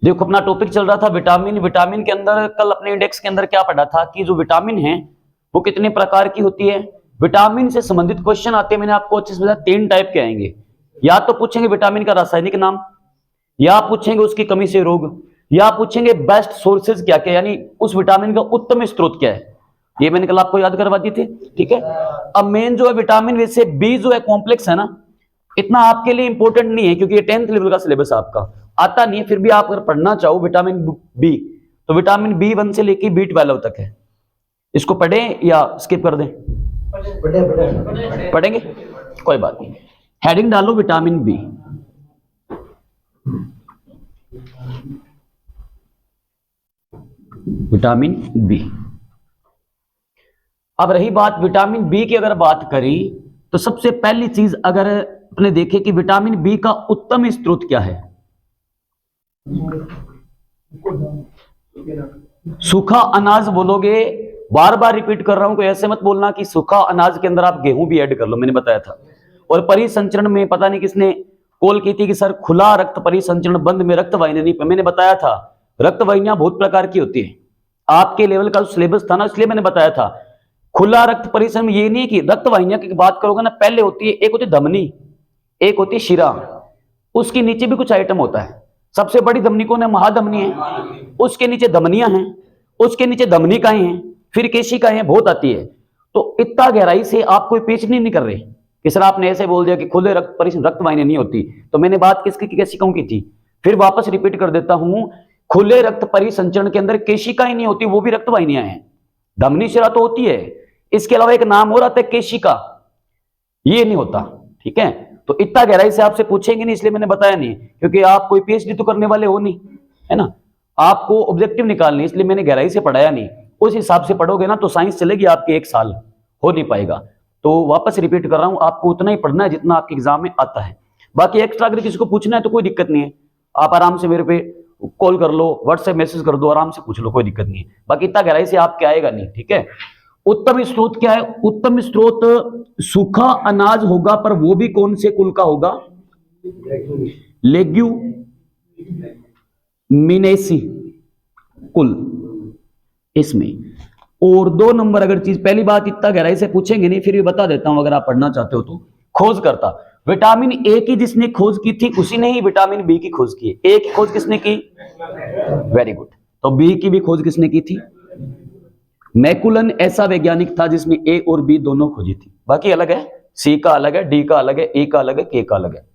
देखो अपना टॉपिक चल रहा था विटामिन। विटामिन के अंदर कल अपने इंडेक्स के अंदर क्या पढ़ा था कि जो विटामिन है वो कितने प्रकार की होती है। विटामिन से संबंधित क्वेश्चन आते हैं, मैंने आपको अच्छे से बताया 3 टाइप के आएंगे। या तो पूछेंगे विटामिन का रासायनिक नाम, या पूछेंगे उसकी कमी से रोग, या पूछेंगे बेस्ट सोर्सेज क्या क्या, यानी उस विटामिन का उत्तम स्रोत क्या है। ये मैंने कल आपको याद करवा दी थी, ठीक है। अब मेन जो है विटामिन वैसे बी जो है कॉम्प्लेक्स है ना, इतना आपके लिए इंपॉर्टेंट नहीं है क्योंकि ये 10th लेवल का सिलेबस आपका आता नहीं है। फिर भी आप अगर पढ़ना चाहो विटामिन बी तो विटामिन B1 से लेके B12 तक है। इसको पढ़ें या स्किप कर दें? पढ़ेंगे, कोई बात नहीं। हेडिंग डालो विटामिन बी। Vitamin B. अब रही बात विटामिन बी की, अगर बात करी तो सबसे पहली चीज अगर अपने देखें कि विटामिन बी का उत्तम स्रोत क्या है। सूखा अनाज बोलोगे, बार बार रिपीट कर रहा हूं, कोई ऐसे मत बोलना कि सूखा अनाज के अंदर आप गेहूं भी ऐड कर लो, मैंने बताया था। और परिसंचरण में पता नहीं किसने कॉल की थी कि सर खुला रक्त परिसंचरण बंद में रक्त वाहिनी नहीं, मैंने बताया था रक्त वाहिनियां बहुत प्रकार की होती है। आपके लेवल का जो सिलेबस था ना, इसलिए मैंने बताया था खुला रक्त परिसंचरण ये नहीं है कि रक्त वाहिनियां की बात करोगे ना, पहले होती है एक होती धमनी, एक होती शिरा, उसके नीचे भी कुछ आइटम होता है। सबसे बड़ी धमनी कौन है? महाधमनी है। उसके नीचे धमनियां हैं, उसके नीचे धमनिकाएं हैं, फिर केशिकाएं हैं, बहुत आती है। तो इतना गहराई से आप कोई पेचनी नहीं कर रहे कि सर आपने ऐसे बोल दिया कि खुले रक्त वाहिनी नहीं होती। तो मैंने बात किसकी केशिकाओं की थी, फिर वापस रिपीट कर देता हूं, खुले रक्त परिसंचरण के अंदर केशिकाएं नहीं होती, वो भी रक्त वाहिनियां हैं। धमनी शिरा तो होती है, इसके अलावा एक नाम और आता है केशिका, ये नहीं होता, ठीक है। तो इतना गहराई से आपसे पूछेंगे नहीं, इसलिए मैंने बताया नहीं, क्योंकि आप कोई पीएचडी तो करने वाले हो नहीं, है ना। आपको ऑब्जेक्टिव निकालने, इसलिए मैंने गहराई से पढ़ाया नहीं। उस हिसाब से पढ़ोगे ना तो साइंस चलेगी आपके 1 साल, हो नहीं पाएगा। तो वापस रिपीट कर रहा हूं, आपको उतना ही पढ़ना है जितना आपके एग्जाम में आता है। बाकी एक्स्ट्रा अगर किसी को पूछना है तो कोई दिक्कत नहीं है, आप आराम से मेरे पे कॉल कर लो, व्हाट्सएप मैसेज कर दो, आराम से पूछ लो, कोई दिक्कत नहीं है। बाकी इतना गहराई से आपके आएगा नहीं, ठीक है। उत्तम स्रोत क्या है? उत्तम स्रोत सूखा अनाज होगा, पर वो भी कौन से कुल का होगा? लेग्यूमिनेसी कुल, इसमें। और 2 नंबर अगर चीज, पहली बात इतना गहराई से पूछेंगे नहीं, फिर भी बता देता हूं अगर आप पढ़ना चाहते हो तो। खोज करता विटामिन ए की जिसने खोज की थी उसी ने ही विटामिन बी की खोज की है। ए की खोज किसने की? Very good. तो बी की भी खोज किसने की थी? मैकुलन ऐसा वैज्ञानिक था जिसने ए और बी दोनों खोजी थी। बाकी अलग है, सी का अलग है, डी का अलग है, ए का अलग है, के का अलग है।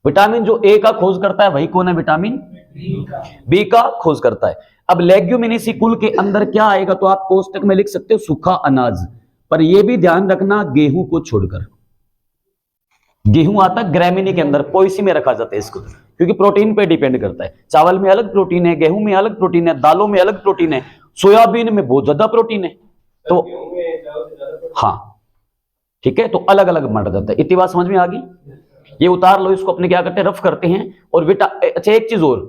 विटामिन जो ए का खोज करता है वही कौन है? विटामिन बी का खोज करता है। अब लेग्यूमिनेसी कुल के अंदर क्या आएगा तो आप कोष्टक में लिख सकते हो सूखा अनाज, पर यह भी ध्यान रखना गेहूं को छोड़कर। गेहूं आता है ग्रैमिनी के अंदर, पोएसी में रखा जाता है इसको, क्योंकि प्रोटीन पे डिपेंड करता है। चावल में अलग प्रोटीन है, गेहूं में अलग प्रोटीन है, दालों में अलग प्रोटीन है, सोयाबीन में बहुत ज्यादा प्रोटीन है। तो हाँ ठीक है, तो अलग अलग बांटा जाता है। इतनी बात समझ में आ गई? ये उतार लो, इसको अपने क्या करते हैं, रफ करते हैं। और अच्छा एक चीज और,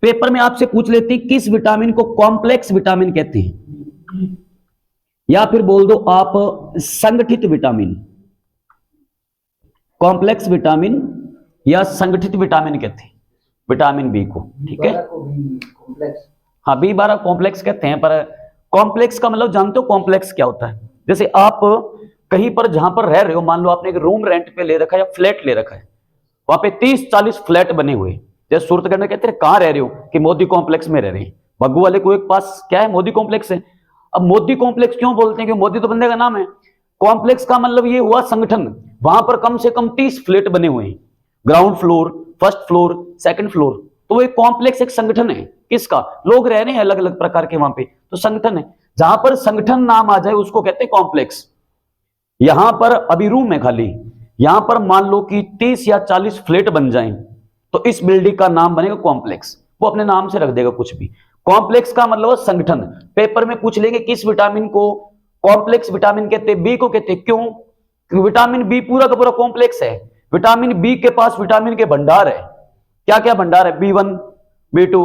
पेपर में आपसे पूछ लेते हैं किस विटामिन को कॉम्प्लेक्स विटामिन कहते हैं, या फिर बोल दो आप संगठित विटामिन। कॉम्प्लेक्स विटामिन या संगठित विटामिन कहते हैं विटामिन बी को, ठीक है। हाँ B12 कॉम्प्लेक्स कहते हैं, पर कॉम्प्लेक्स का मतलब जानते हो कॉम्प्लेक्स क्या होता है? जैसे आप कहीं पर जहां पर रह रहे हो, मान लो आपने एक रूम रेंट पे ले रखा है या फ्लैट ले रखा है, वहां पे 30-40 फ्लैट बने हुए, जैसे सूरतगढ़ में कहते हैं कहां रह रहे हो, कि मोदी कॉम्प्लेक्स में रह रहे हैं। भग्गू वाले को एक पास क्या है, मोदी कॉम्प्लेक्स है। अब मोदी कॉम्प्लेक्स क्यों बोलते हैं? क्योंकि मोदी तो बंदे का नाम है। कॉम्प्लेक्स का मतलब ये हुआ संगठन, वहां पर कम से कम 30 फ्लैट बने हुए हैं, ground floor, first floor, second floor. तो एक कॉम्प्लेक्स एक संगठन है, किसका? लोग रह रहे हैं अलग अलग प्रकार के वहां पे, तो संगठन है। जहां पर संगठन नाम आ जाए उसको कहते हैं कॉम्प्लेक्स। यहां पर अभी रूम है खाली, यहां पर मान लो कि 30 या 40 फ्लैट बन जाएं, तो इस बिल्डिंग का नाम बनेगा कॉम्प्लेक्स। वो अपने नाम से रख देगा कुछ भी। कॉम्प्लेक्स का मतलब संगठन। पेपर में पूछ लेंगे किस विटामिन को कॉम्प्लेक्स विटामिन कहते हैं? बी को कहते हैं। क्यों? क्योंकि विटामिन बी पूरा का पूरा कॉम्प्लेक्स है। विटामिन बी के पास विटामिन के भंडार है। क्या क्या भंडार है? B1, B2,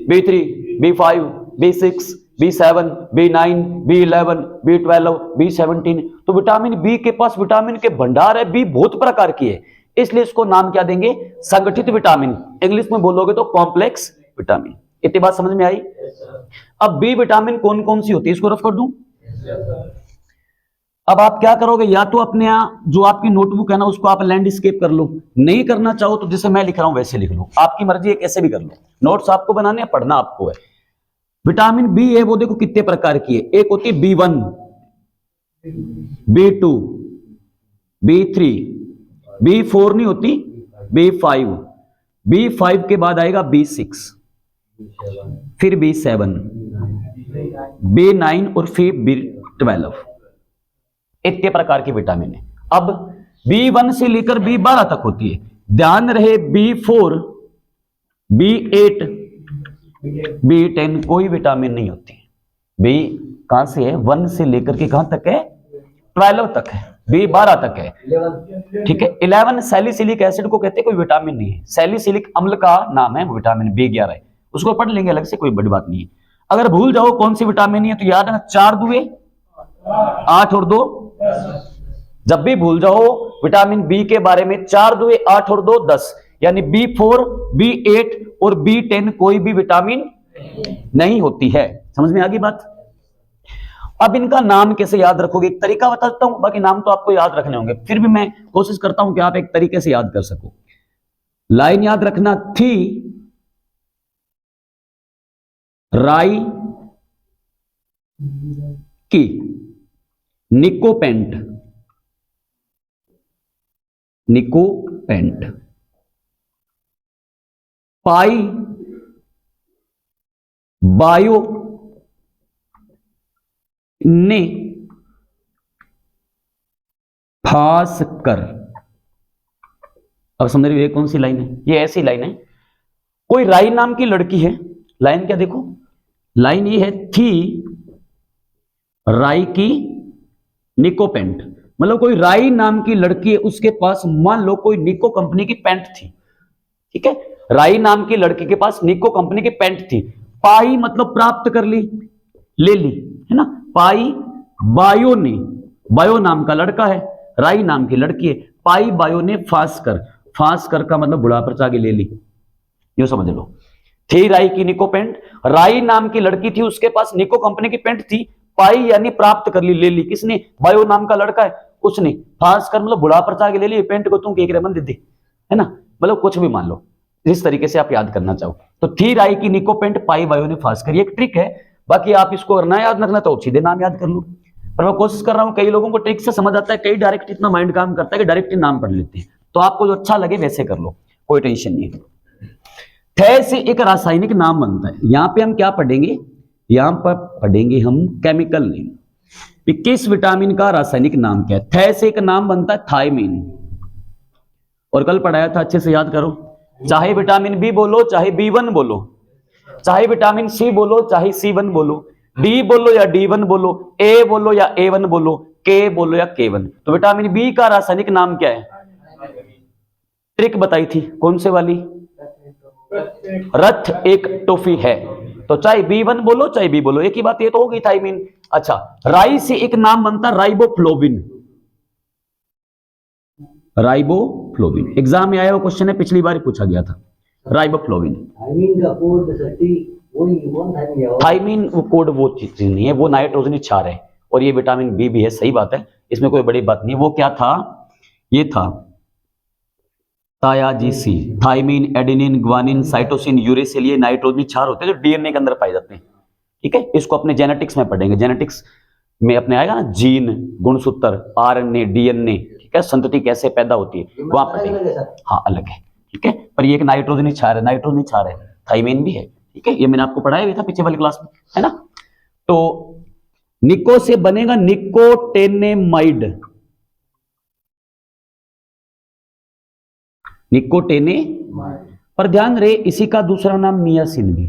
B3, B5, B6, B7, B9, B11, B12, B17। तो विटामिन बी के पास विटामिन के भंडार है। बी बहुत प्रकार की है, इसलिए इसको नाम क्या देंगे? संगठित विटामिन। इंग्लिश में बोलोगे तो कॉम्प्लेक्स विटामिन। इतनी बात समझ में आई? अब बी विटामिन कौन कौन सी होती है इसको रफ कर दूं। अब आप क्या करोगे, या तो अपने यहाँ जो आपकी नोटबुक है ना उसको आप लैंडस्केप कर लो, नहीं करना चाहो तो जैसे मैं लिख रहा हूं वैसे लिख लो, आपकी मर्जी है कैसे भी कर लो। नोट्स आपको बनाने हैं, पढ़ना आपको है। विटामिन बी है वो देखो कितने प्रकार की है। एक होती है B1, B2, B3, B4 नहीं होती, B5, B5 के बाद आएगा B6, फिर B7, B9 और फिर B12। इतने प्रकार की विटामिन है। अब B1 से लेकर B12 तक होती है। ध्यान रहे B4, B8, B10 कोई विटामिन नहीं होती। बी कहां से है, 1 से लेकर के कहां तक है, 12 तक है, B12 तक है, ठीक है। 11 सैलिसिलिक एसिड को कहते हैं, कोई विटामिन नहीं है। सैलिसिलिक अम्ल का नाम है, विटामिन B11 है, उसको पढ़ लेंगे अलग से, कोई बड़ी बात नहीं है। अगर भूल जाओ कौन सी विटामिन नहीं है तो याद रखना 4 दुए 8 और 2। जब भी भूल जाओ विटामिन बी के बारे में, 4 दुए 8 और 2 10, यानी B4, B8 और B10 कोई भी विटामिन नहीं होती है। समझ में आ गई बात? अब इनका नाम कैसे याद रखोगे, एक तरीका बताता हूं, बाकी नाम तो आपको याद रखने होंगे, फिर भी मैं कोशिश करता हूं कि आप एक तरीके से याद कर सको। लाइन याद रखना, थी राई की निकोपेंट, निकोपेंट, पाई बायो ने फास कर। अब समझ रहे हो कौन सी लाइन है? ये ऐसी लाइन है, कोई राई नाम की लड़की है, लाइन क्या देखो, लाइन ये है, थी राई की निकोपेंट, मतलब कोई राई नाम की लड़की है, उसके पास मान लो कोई निको कंपनी की पेंट थी, ठीक है। राई नाम की लड़की के पास निको कंपनी की पेंट थी। पाई मतलब प्राप्त कर ली, ले ली, है ना। पाई बायो ने, बायो नाम का लड़का है, राई नाम की लड़की है, पाई बायो ने फास कर, फास कर का मतलब बुढ़ापा चागे ले ली, यो समझ लो। थी राई की निको पेंट, राई नाम की लड़की थी, उसके पास निको कंपनी की पेंट थी, पाई यानी प्राप्त कर ली, ले ली, किसने, बायो नाम का लड़का है उसने, फास कर मतलब बुढ़ापा चागे ले ली, पेंट को तुम एक रेमन दे दी, है ना, मतलब कुछ भी मान लो, जिस तरीके से आप याद करना चाहो। तो थी राई की निको पेंट, पाई बायो ने फास कर, ये एक ट्रिक है। बाकी आप इसको करना याद रखना तो सीधे नाम याद कर लो, पर मैं कोशिश कर रहा हूं, कई लोगों को ट्रिक से समझ आता है, कई डायरेक्ट इतना माइंड काम करता है कि डायरेक्ट ही नाम पढ़ लेते हैं। तो आपको जो अच्छा लगे वैसे कर लो, कोई टेंशन नहीं है। थे से एक रासायनिक नाम बनता है, यहां पे हम क्या पढ़ेंगे, यहां पर पढ़ेंगे हम केमिकल नेम, किस विटामिन का रासायनिक नाम क्या है। थे से एक नाम बनता है थायमीन, और कल पढ़ाया था, अच्छे से याद करो। चाहे विटामिन बी बोलो, चाहे B1 बोलो, चाहे विटामिन सी बोलो, चाहे C1 बोलो, डी बोलो या D1 बोलो, ए बोलो या A1 बोलो, के बोलो या K1, तो विटामिन बी का रासायनिक नाम क्या है? ट्रिक बताई थी, कौन से वाली, रथ एक टोफी है, तो चाहे B1 बोलो चाहे बी बोलो, एक ही बात, ये तो होगी थायमीन। अच्छा, राई से एक नाम बनता राइबोफ्लोविन, राइबोफ्लोविन, एग्जाम में आया वो क्वेश्चन है, पिछली बार पूछा गया था, राइबोफ्लोविन। थायमीन का कोड थायमीन वो कोड वो चीज नहीं है, वो नाइट्रोजन क्षार है, और ये विटामिन बी भी है, सही बात है, इसमें कोई बड़ी बात नहीं है। वो क्या था, ये था थायाजीसी, thymine, adenine, guanine, cytosine, uracil, ये नाइट्रोजन क्षार होते हैं जो डीएनए के अंदर पाए जाते हैं, ठीक है। इसको अपने जेनेटिक्स में पढ़ेंगे, जेनेटिक्स में अपने आएगा ना, जीन, गुणसूत्र, आरएनए, डीएनए, ठीक है, संतति कैसे पैदा होती है वहां पढ़ेंगे, हाँ अलग है, ठीक है। पर ये एक नाइट्रोजन क्षार है, नाइट्रोजन क्षार है, थायमीन भी है, ठीक है, ये मैंने आपको पढ़ाया भी था पीछे वाली क्लास में, है ना। तो निको से बनेगा निकोटेनेमाइड, निकोटेने, पर ध्यान रहे इसी का दूसरा नाम नियासिन भी,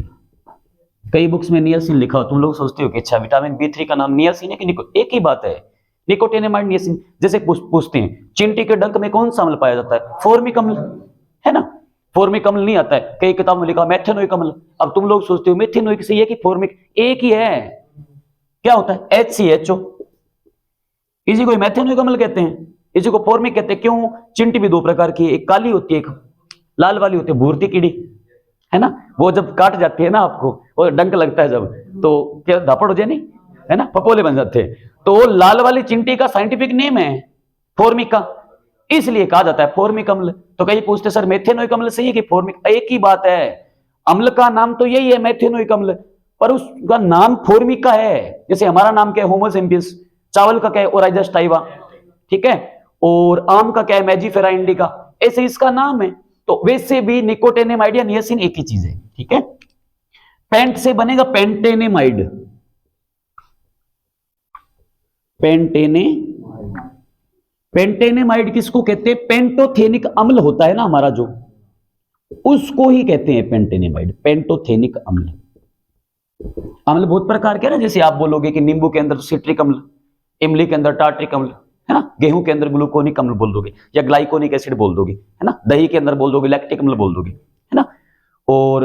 कई बुक्स में नियासिन लिखा हो, तुम लोग सोचते हो कि अच्छा विटामिन B3 का नाम नियासिन है कि निको, एक ही बात है, निकोटेनेमाइड नियासिन। जैसे पूछते हैं चिंटी के डंक में कौन सा अम्ल पाया जाता है, फॉर्मिक अम्ल, है ना, फॉर्मिक अम्ल नहीं आता है, कई किताबों में लिखा मेथेनोइक अम्ल। अब तुम लोग सोचते हो मेथेनोइक से ये कि फॉर्मिक, एक ही है, क्या होता है HCHO, इसी को मेथेनोइक अम्ल कहते हैं, इसी को फॉर्मिक कहते हैं। क्यों, चिंटी भी दो प्रकार की है, एक काली होती है, एक लाल वाली होती है, भूरती कीड़ी, है ना, वो जब काट जाती है ना आपको, वो डंक लगता है जब, तो क्या धापड़ हो जाए नहीं, है ना, फपोले बन जाते हैं। तो लाल वाली चींटी का साइंटिफिक नेम है फॉर्मिका, इसलिए कहा जाता है फॉर्मिक अम्ल। तो कई पूछते सर मेथेनोइक अम्ल सही है कि फॉर्मिक, एक ही बात है, अम्ल का नाम तो यही है मेथेनोइक अम्ल, पर उसका नाम फॉर्मिका है। जैसे हमारा नाम क्या है होमो सिम्प्लिस, चावल का क्या है ओराइजस टाइवा, ठीक है, और आम का क्या है मैजीफेरा इंडिका, ऐसे इसका नाम है। तो वैसे भी निकोटेनेमाइड या नियासिन एक ही चीज है, ठीक है। पेंट से बनेगा पेंटेनेमाइड, पेंटेनेमाइड किसको कहते हैं, पेंटोथेनिक अम्ल होता है ना हमारा जो, उसको ही कहते हैं पेंटेनेमाइड, पेंटोथेनिक अम्ल। अम्ल बहुत प्रकार के ना, जैसे आप बोलोगे कि नींबू के अंदर सिट्रिक अम्ल, इमली के अंदर टार्ट्रिक अम्ल, है ना, गेहूं के अंदर ग्लूकोनिक अम्ल बोल दोगे, या ग्लाइकोनिक एसिड बोल दोगे, है ना, दही के अंदर बोल दोगे लैक्टिक अम्ल बोल दोगे, है ना। और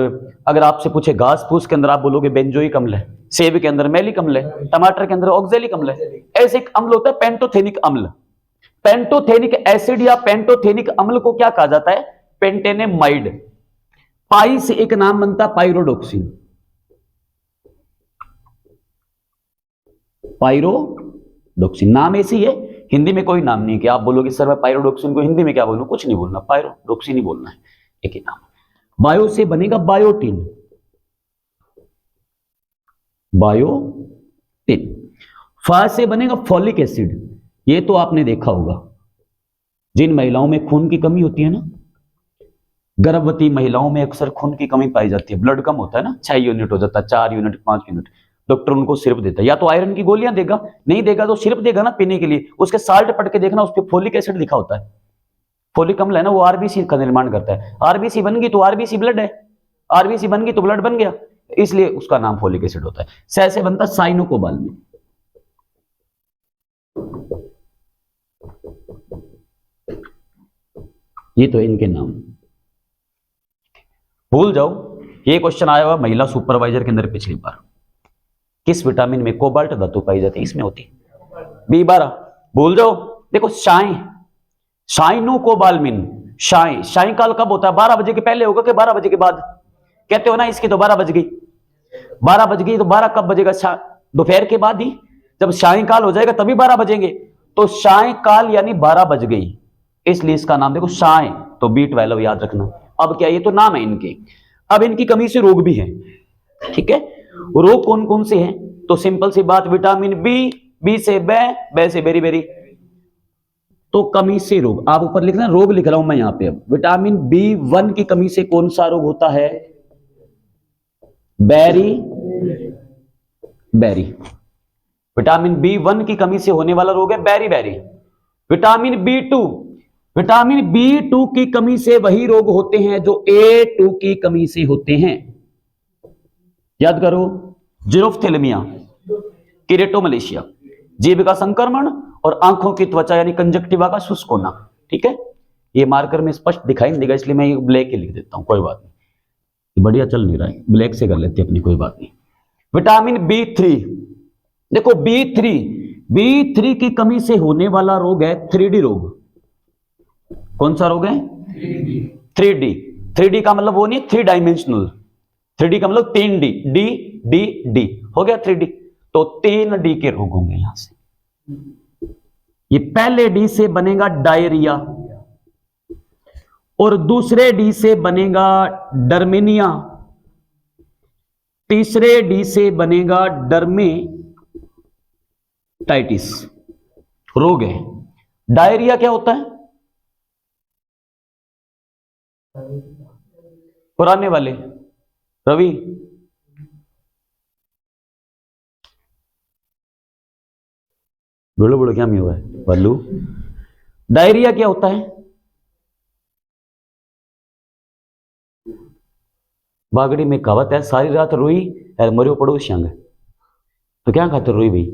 अगर आपसे पूछे घास फूस के अंदर आप बोलोगे बेंजोइक अम्ल है, सेब के अंदर मैलिक अम्ल है, टमाटर के अंदर ऑक्जेलिक अम्ल है। ऐसे एक अम्ल होता है पेंटोथेनिक अम्ल। पेंटोथेनिक एसिड या पेंटोथेनिक अम्ल को क्या कहा जाता है, पेंटेनेमाइड। पाई से एक नाम बनता पाइरोडोक्सिन, पाइरोडोक्सिन नाम ऐसी है, हिंदी में कोई नाम नहीं कि आप बोलोगे सर मैं पाइरोडोक्सिन को हिंदी में क्या बोलूं, कुछ नहीं बोलना, पाइरोडोक्सिन ही बोलना है, एक ही नाम। बायो से बनेगा बायोटिन, बायोटिन। फा से बनेगा फॉलिक एसिड, ये तो आपने देखा होगा, जिन महिलाओं में खून की कमी होती है ना, गर्भवती महिलाओं में अक्सर खून की कमी पाई जाती है, ब्लड कम होता है ना, 6 यूनिट हो जाता है, 4 यूनिट 5 यूनिट, डॉक्टर उनको सिरप देता है, या तो आयरन की गोलियां देगा, नहीं देगा तो सिरप देगा ना पीने के लिए, उसके साल्ट पढ़ के देखना, उस पर फोलिक एसिड लिखा होता है। फोलिक अम्ल है ना, वो आरबीसी का निर्माण करता है, आरबीसी बन गई तो आरबीसी ब्लड है, आरबीसी बन गई तो ब्लड बन गया, इसलिए उसका नाम फोलिक एसिड होता है। सै से बनता साइनोकोबाल्मिन, ये तो इनके नाम, भूल जाओ। ये क्वेश्चन आया हुआ महिला सुपरवाइजर के अंदर पिछली बार, किस विटामिन में कोबाल्ट धातु पाई जाती है, इसमें होती B12, भूल जाओ। देखो साइनोकोबाल्मिन, सायंकाल कब होता है, 12 बजे के पहले होगा कि 12 बजे के बाद, कहते हो ना इसकी तो 12 बज गई, 12 बज गई तो 12 कब बजेगा, दोपहर के बाद ही, जब सायंकाल हो जाएगा तभी 12 बजेंगे, तो सायंकाल यानी 12 बज गई, इसलिए इसका नाम देखो साय, तो B12 याद रखना। अब क्या, ये तो नाम है इनके, अब इनकी कमी से रोग भी है, ठीक है। रोग कौन कौन से हैं, तो सिंपल सी बात, विटामिन बी से बै से बेरी बेरी, तो कमी से रोग, आप ऊपर लिख रहे हैं रोग लिख रहा हूं मैं यहां पे। अब विटामिन B1 की कमी से कौन सा रोग होता है, बेरी बेरी, विटामिन B1 की कमी से होने वाला रोग है बेरी बेरी। विटामिन B2 की कमी से वही रोग होते हैं जो A2 की कमी से होते हैं, याद करो, जीरोफ्थेल्मिया, किरेटोमलेशिया, जीभ का संक्रमण, और आंखों की त्वचा यानी कंजक्टिवा का शुष्क होना, ठीक है। ये मार्कर में स्पष्ट दिखाई नहीं देगा, इसलिए मैं ये ब्लैक ही लिख देता हूं, कोई बात नहीं, बढ़िया चल नहीं रहा है, ब्लैक से कर लेते अपनी, कोई बात नहीं। विटामिन B3, देखो B3 की कमी से होने वाला रोग है 3D रोग। कौन सा रोग है, 3D का मतलब वो नहीं 3 डायमेंशनल, 3D का मतलब 3D, डी हो गया 3D, तो 3D के रोग होंगे यहां से। ये पहले D से बनेगा डायरिया, और दूसरे D से बनेगा डर्मेनिया, तीसरे D से बनेगा डर्मेटाइटिस, रोग है। डायरिया क्या होता है, पुराने वाले रवि, बोलो क्या में हुआ है बल्लू, डायरिया क्या होता है, बागड़ी में कहावत है, सारी रात रोई और मरियो पड़ोस संग, तो क्या खाते रोई भाई,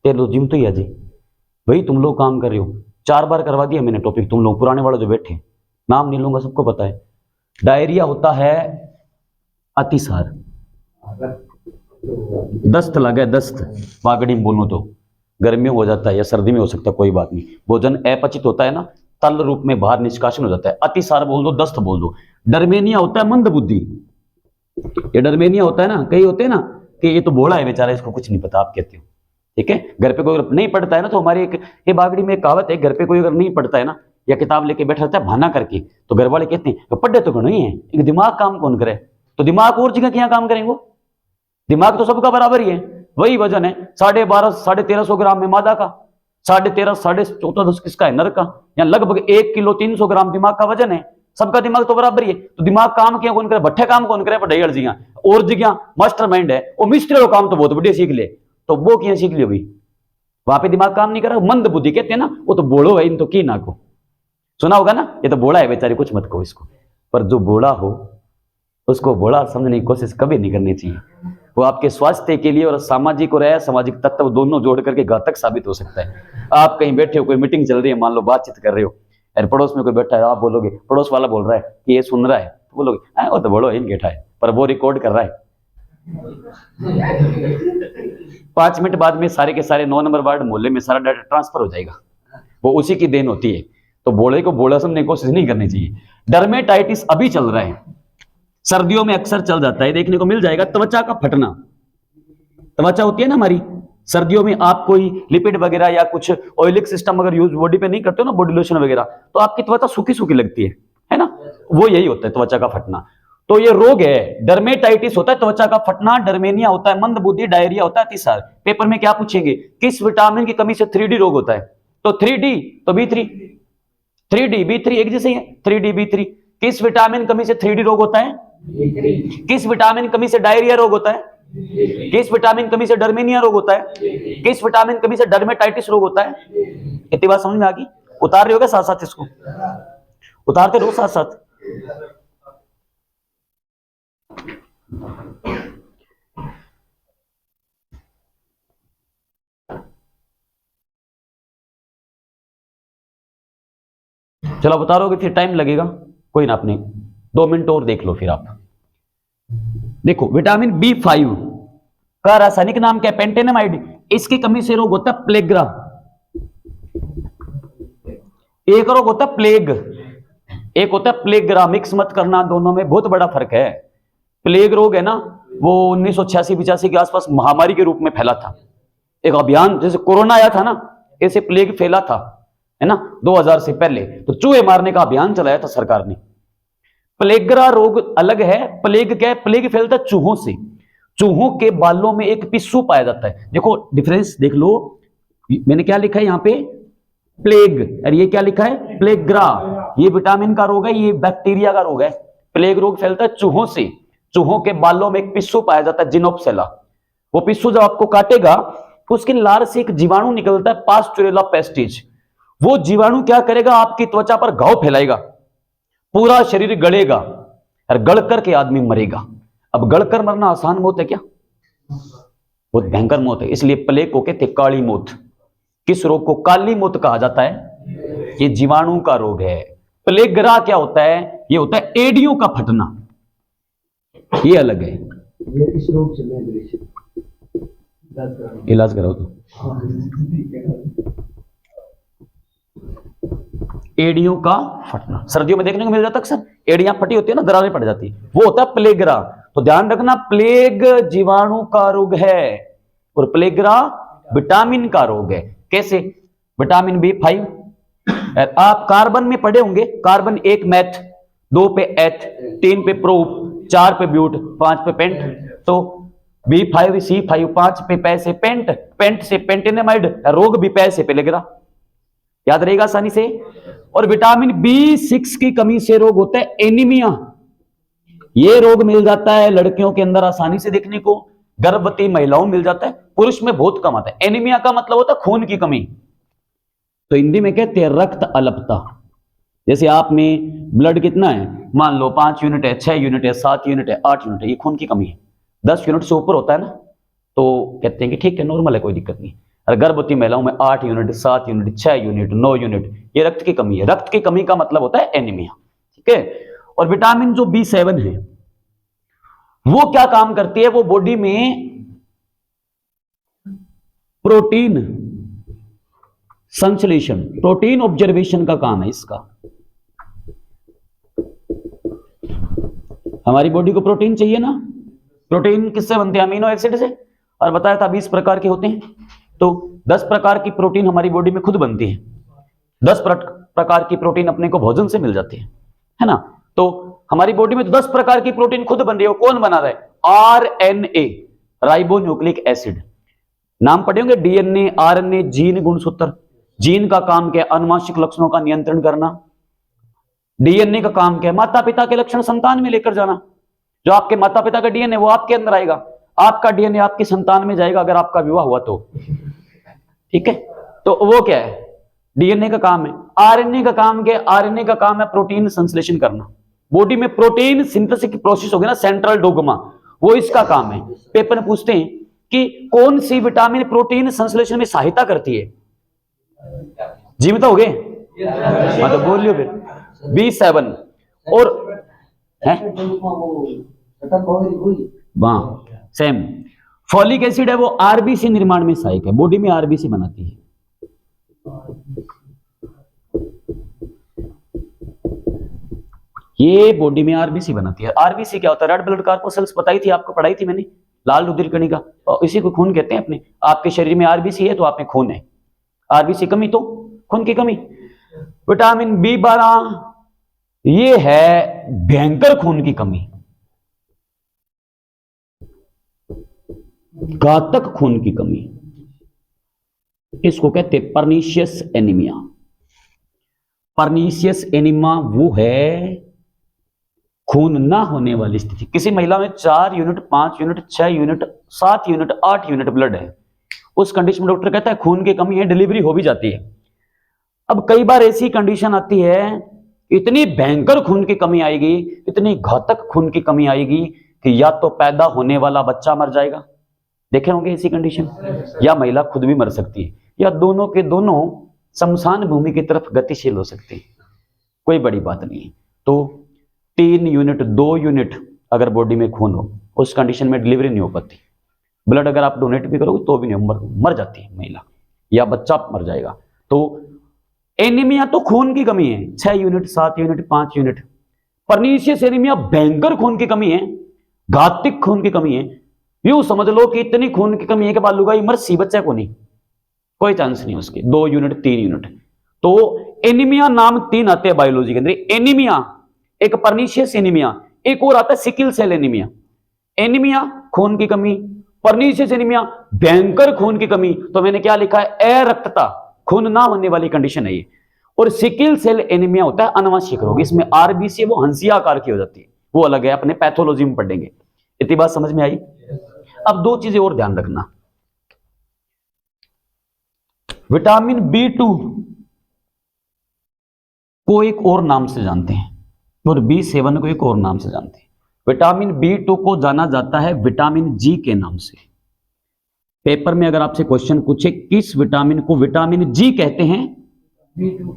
तेरे लो जिम तो ही आज भाई, तुम लोग काम कर रहे हो, 4 बार करवा दिया मैंने टॉपिक, तुम लोग पुराने वाले जो बैठे, नाम नहीं लूंगा, सबको पता है। डायरिया होता है अतिसार, दस्त लगे, दस्त बागड़ी में बोलूं तो गर्मियों हो जाता है या सर्दी में हो सकता है, कोई बात नहीं, भोजन अपचित होता है ना, तल रूप में बाहर निष्कासन हो जाता है, अतिसार बोल दो, दस्त बोल दो। डर्मेनिया होता है मंद बुद्धि, ये डरमेनिया होता है ना, कई होते हैं ना कि ये तो भोला है बेचारा, इसको कुछ नहीं पता, आप कहते हो, ठीक है। घर पे कोई अगर नहीं पढ़ता है ना, तो हमारी एक ये बागड़ी में एक कहावत है, घर पे कोई अगर नहीं पढ़ता है ना या किताब लेके बैठा रहता है बहाना करके, तो घर वाले कहते हैं पढ़े तो नहीं है, एक दिमाग काम कौन करे, तो दिमाग और जगह क्या काम करेंगे, दिमाग तो सबका बराबर ही है, वही वजन है 12.5 1350 ग्राम में मादा का, 13.5 14.5 किसका है, नर का, या लगभग 1 किलो 300 ग्राम दिमाग का वजन है, सबका दिमाग तो बराबर ही है, तो दिमाग काम क्या कौन करे, भट्ठे काम कौन करे, पढ़ाई अर्जियां और जगह मास्टरमाइंड है, वो मिस्त्री का काम तो बहुत बढ़िया सीख ले, तो वो क्या सीख लियो भाई, वहां पे दिमाग काम नहीं कर रहा, मंद बुद्धि कहते हैं ना, वो तो बोलो है, इन तो की ना को सुना होगा ना, ये तो बोला है बेचारी, कुछ मत कहो इसको, पर जो बोला हो उसको बोला समझने की कोशिश कभी नहीं करनी चाहिए, वो आपके स्वास्थ्य के लिए और सामाजिक और असामाजिक तत्व दोनों जोड़ करके घातक साबित हो सकता है। आप कहीं बैठे हो, कोई मीटिंग चल रही है, मान लो बातचीत कर रहे हो, और पड़ोस में कोई बैठा है, आप बोलोगे, पड़ोस वाला बोल रहा है कि ये सुन रहा है, तो बोलोगे वो तो बोलो इन बैठा है, पर वो रिकॉर्ड कर रहा है। 5 मिनट बाद में सारे के सारे 9 नंबर वार्ड मोहल्ले में सारा डाटा ट्रांसफर हो जाएगा, वो उसी की देन होती है, तो बोले को बोला समझने की कोशिश नहीं करनी चाहिए। डर्मेटाइटिस अभी चल रहा है, सर्दियों में अक्सर चल जाता है, देखने को मिल जाएगा, त्वचा का फटना, त्वचा होती है ना हमारी, सर्दियों में आप कोई लिपिड वगैरह या कुछ ऑयलिक सिस्टम अगर यूज बॉडी पे नहीं करते हो ना, बॉडी लोशन वगैरह, तो आपकी त्वचा सूखी सूखी लगती है ना, वो यही होता है त्वचा का फटना, तो ये रोग है, डर्मेटाइटिस होता है त्वचा का फटना, डरमेनिया होता है मंदबुद्धि, डायरिया होता है अतिसार। पेपर में क्या पूछेंगे, किस विटामिन की कमी से 3D रोग होता है, तो 3D तो B3, 3D B3 एक जैसे ही है, 3D B3, किस विटामिन कमी से 3D रोग होता है, किस विटामिन कमी से डायरिया रोग होता है, किस विटामिन कमी से डरमेनिया रोग होता है, किस विटामिन कमी से डर्मेटाइटिस रोग होता है। इतनी बात समझ में आ गई, उतार रहे होगा साथ साथ, इसको उतारते रहो साथ साथ। चलो बता रहे हो, फिर टाइम लगेगा, कोई ना, अपने 2 मिनट और देख लो फिर आप। देखो विटामिन B5 का रासायनिक नाम क्या है, पेंटेनामाइड, इसकी कमी से रोग होता है प्लेग्रा, एक रोग होता है प्लेग, एक होता है प्लेग्रा, मिक्स मत करना, दोनों में बहुत बड़ा फर्क है। प्लेग रोग है ना, वो 1986-85 के आसपास महामारी के रूप में फैला था, एक अभियान, जैसे कोरोना आया था ना, ऐसे प्लेग फैला था, है ना, 2000 से पहले, तो चूहे मारने का अभियान चलाया था सरकार ने। प्लेग्रा रोग अलग है, प्लेग क्या है, प्लेग फैलता है चूहों से, चूहों के बालों में एक पिस्सू पाया जाता है, देखो डिफरेंस देख लो, मैंने क्या लिखा है यहाँ पे, प्लेग, और ये क्या लिखा है, प्लेग्रा, ये विटामिन का रोग है, ये बैक्टीरिया का रोग है। प्लेग रोग फैलता है चूहों से, चूहों के बालों में एक पिस्सू पाया जाता है जिनोप्सेला, वो पिस्सू जब आपको काटेगा तो उसकी लार से एक जीवाणु निकलता है पास्चुरेला पेस्टिज, वो जीवाणु क्या करेगा, आपकी त्वचा पर घाव फैलाएगा, पूरा शरीर गलेगा, और गलकर के आदमी मरेगा। अब गलकर मरना आसान मौत है क्या, बहुत भयंकर मौत है, इसलिए प्लेग को कहते काली मौत। किस रोग को काली मौत कहा जाता है, ये जीवाणु का रोग है। प्लेग्रा क्या होता है, ये होता है एडियो का फटना, ये अलग है। ये इस रोग से मैं इलाज कराओ तो, एडियों का फटना सर्दियों में देखने को मिल जाता है अक्सर, एड़ियां फटी होती है ना, दरारें पड़ जाती है, वो होता है प्लेग्रा। तो ध्यान रखना, प्लेग जीवाणु का रोग है और प्लेग्रा विटामिन का रोग है। कैसे, विटामिन B5, आप कार्बन में पढ़े होंगे, कार्बन 1 मैथ, 2 पे एथ, 3 पे प्रोप, 4 पे ब्यूट, 5 पे पेंट, तो B5 C5, 5 पे पैसे पेंट, पेंट से पेंटेनेमाइड, रोग भी पैसे पे लगेगा, याद रहेगा आसानी से। और विटामिन B6 की कमी से रोग होता है एनीमिया, ये रोग मिल जाता है लड़कियों के अंदर आसानी से देखने को, गर्भवती महिलाओं मिल जाता है, पुरुष में बहुत कम आता है। एनीमिया का मतलब होता है खून की कमी, तो हिंदी में कहते हैं रक्त अल्पता। जैसे आप में ब्लड कितना है, मान लो 5 यूनिट है, 6 यूनिट है, 7 यूनिट है, 8 यूनिट है, ये खून की कमी है। 10 यूनिट से ऊपर होता है ना, तो कहते हैं कि ठीक है, नॉर्मल है, कोई दिक्कत नहीं। और गर्भवती महिलाओं में 8 यूनिट, 7 यूनिट, 6 यूनिट, 9 यूनिट, ये रक्त की कमी है। रक्त की कमी का मतलब होता है एनीमिया, ठीक है। और विटामिन जो B7 है, वो क्या काम करती है, वो बॉडी में प्रोटीन संश्लेषण, प्रोटीन ऑब्जर्वेशन का काम है इसका। हमारी बॉडी को प्रोटीन चाहिए ना, प्रोटीन किससे बनते हैं? अमीनो एसिड से। और बताया था 20 प्रकार के होते हैं, तो 10 प्रकार की प्रोटीन हमारी बॉडी में खुद बनती है। 10 प्रकार की प्रोटीन अपने को भोजन से मिल जाती है ना। तो हमारी बॉडी में तो 10 प्रकार की प्रोटीन खुद बन रही है। कौन बना रहा है? RNA, ribo nucleic acid. नाम पढ़े होंगे, डीएनए, आरएनए, जीन, गुणसूत्र। जीन का काम क्या है? आनुवांशिक लक्षणों का नियंत्रण करना। डीएनए का काम क्या है? माता पिता के लक्षण संतान में लेकर जाना। जो आपके माता पिता का डीएनए वो आपके अंदर आएगा, आपका डीएनए आपकी संतान में जाएगा अगर आपका विवाह हुआ तो। ठीक है, तो वो क्या है? डीएनए का काम है। आरएनए का काम क्या है? आरएनए का काम है प्रोटीन संश्लेषण करना। बॉडी में प्रोटीन सिंथेसिस की प्रोसेस होगी ना, सेंट्रल डोग्मा, वो इसका काम है। पेपर में पूछते हैं कि कौन सी विटामिन प्रोटीन संश्लेषण में सहायता करती है? जीवित हो गए मतलब बोलियो फिर। B7 और है सेम। फॉलिक एसिड है वो आरबीसी निर्माण में सहायक है, बॉडी में आरबीसी बनाती है। ये बॉडी में आरबीसी बनाती है। आरबीसी क्या होता है? रेड ब्लड कॉर्पस्कल्स बताई थी आपको, पढ़ाई थी मैंने, लाल रुधिर कणिका, और इसी को खून कहते हैं अपने। आपके शरीर में आरबीसी है तो आप में खून है। आरबीसी कमी तो खून की कमी। विटामिन B12 ये है भयंकर खून की कमी, घातक खून की कमी। इसको कहते हैं पर्नीशियस एनीमिया। पर्नीशियस एनीमिया वो है खून ना होने वाली स्थिति। किसी महिला में 4 unit, 5 unit, 6 unit, 7 unit, 8 unit blood है, उस कंडीशन में डॉक्टर कहता है खून की कमी है, डिलीवरी हो भी जाती है। अब कई बार ऐसी कंडीशन आती है, इतनी भयंकर खून की कमी आएगी, इतनी घातक खून की कमी आएगी कि या तो पैदा होने वाला बच्चा मर जाएगा, देखे होंगे ऐसी कंडीशन, या महिला खुद भी मर सकती है, या दोनों के दोनों शमशान भूमि की तरफ गतिशील हो सकते हैं। कोई बड़ी बात नहीं है। तो 3 यूनिट, 2 यूनिट अगर बॉडी में खून हो, उस कंडीशन में डिलीवरी नहीं हो पाती। ब्लड अगर आप डोनेट भी करोगे तो भी नहीं, मर जाती है महिला, या बच्चा मर जाएगा। तो एनीमिया तो खून की कमी है, 6 unit, 7 unit, 5 unit. Pernicious anaemia भयंकर खून की कमी है, घातक खून की कमी है। यूं समझ लो कि इतनी खून की कमी है कि बाद लुगाई मर सी, बच्चा को नहीं, कोई चांस नहीं उसके। 2 यूनिट, 3 यूनिट। तो एनीमिया नाम 3 आते हैं बायोलॉजी के अंदर। एनीमिया एक, पर्नीशियस एनीमिया, एक और आता है सिकल सेल एनीमिया। एनीमिया खून की कमी, पर्नीशियस एनीमिया भयंकर खून की कमी। तो मैंने क्या लिखा है? अरक्तता, खून ना होने वाली कंडीशन है ये। और सिकल सेल एनीमिया होता है अनुवांशिक रोग, इसमें आरबीसी वो हंसिया आकार की हो जाती है, वो अलग है, अपने पैथोलॉजी में पढ़ेंगे। इतनी बात समझ में आई? अब 2 चीजें और ध्यान रखना। विटामिन B2 को एक और नाम से जानते हैं और B7 को एक और नाम से जानते हैं। विटामिन B2 को जाना जाता है विटामिन G के नाम से। पेपर में अगर आपसे क्वेश्चन पूछे किस विटामिन को विटामिन G कहते हैं, B2।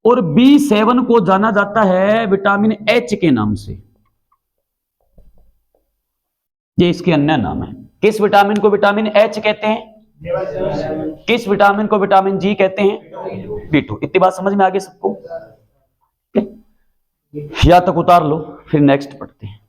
और B7 को जाना जाता है विटामिन H के नाम से। ये इसके अन्य नाम है। किस विटामिन को विटामिन H कहते हैं? किस विटामिन को विटामिन G कहते हैं? B2। इतनी बात समझ में आ गई सबको? या तक उतार लो, फिर नेक्स्ट पढ़ते हैं।